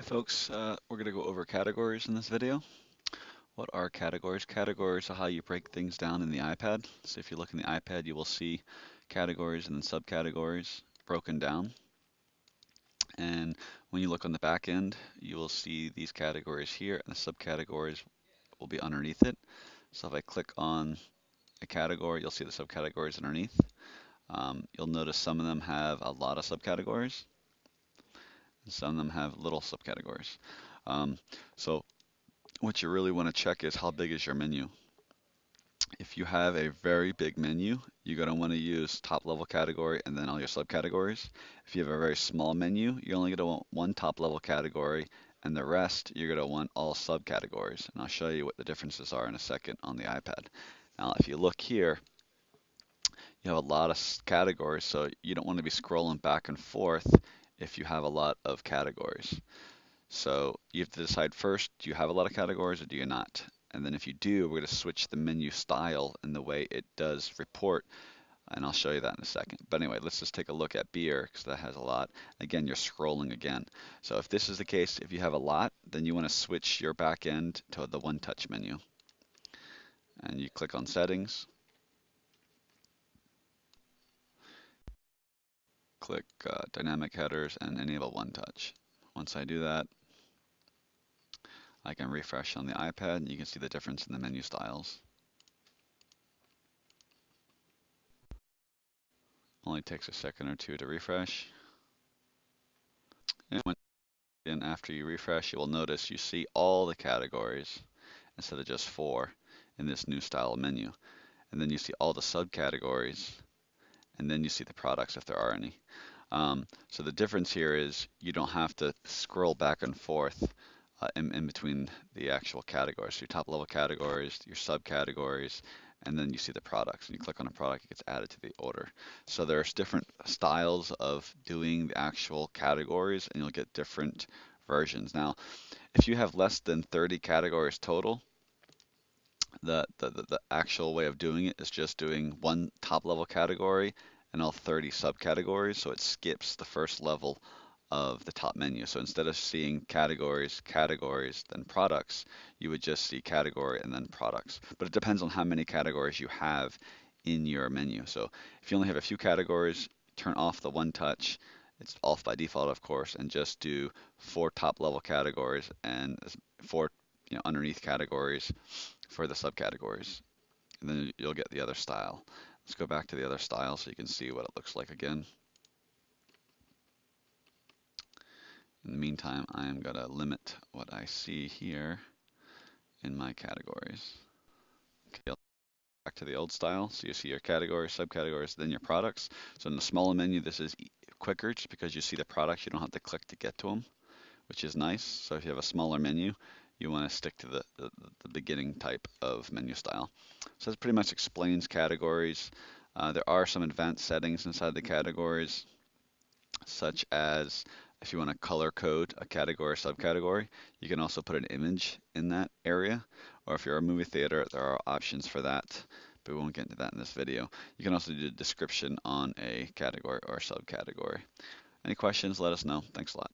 Folks, we're going to go over categories in this video. What are categories? Categories are how you break things down in the iPad. So if you look in the iPad, you will see categories and then subcategories broken down. And when you look on the back end, you will see these categories here and the subcategories will be underneath it. So if I click on a category, you'll see the subcategories underneath. You'll notice some of them have a lot of subcategories and some of them have little subcategories. So what you really want to check is how big is your menu. If you have a very big menu, you're going to want to use top level category and then all your subcategories. If you have a very small menu, you're only going to want one top level category and the rest you're going to want all subcategories. And I'll show you what the differences are in a second on the iPad. Now, if you look here, you have a lot of categories, so you don't want to be scrolling back and forth if you have a lot of categories. So you have to decide first, do you have a lot of categories or do you not? And then if you do, we're going to switch the menu style and the way it does report, and I'll show you that in a second. But anyway, let's just take a look at beer because that has a lot. Again, you're scrolling again. So if this is the case, if you have a lot, then you want to switch your back end to the one-touch menu. And you click on settings, click dynamic headers and enable one touch. Once I do that, I can refresh on the iPad and you can see the difference in the menu styles. Only takes a second or two to refresh. And after you refresh, you will notice you see all the categories instead of just four in this new style menu. And then you see all the subcategories, and then you see the products if there are any. So the difference here is you don't have to scroll back and forth in between the actual categories. So your top level categories, your subcategories, and then you see the products. And you click on a product, it gets added to the order. So there's different styles of doing the actual categories, and you'll get different versions. Now, if you have less than 30 categories total, the actual way of doing it is just doing one top level category and all 30 subcategories, so it skips the first level of the top menu. So instead of seeing categories, categories, then products, you would just see category and then products. But it depends on how many categories you have in your menu. So if you only have a few categories, turn off the one touch. It's off by default, of course, and just do 4 top level categories and 4 underneath categories for the subcategories. And then you'll get the other style. Let's go back to the other style so you can see what it looks like again. In the meantime, I am going to limit what I see here in my categories. Okay, back to the old style. So you see your categories, subcategories, then your products. So in the smaller menu, this is quicker just because you see the products. You don't have to click to get to them, which is nice. So if you have a smaller menu, you want to stick to the beginning type of menu style. So this pretty much explains categories. There are some advanced settings inside the categories, such as if you want to color code a category or subcategory, you can also put an image in that area. Or if you're a movie theater, there are options for that, but we won't get into that in this video. You can also do a description on a category or subcategory. Any questions, let us know. Thanks a lot.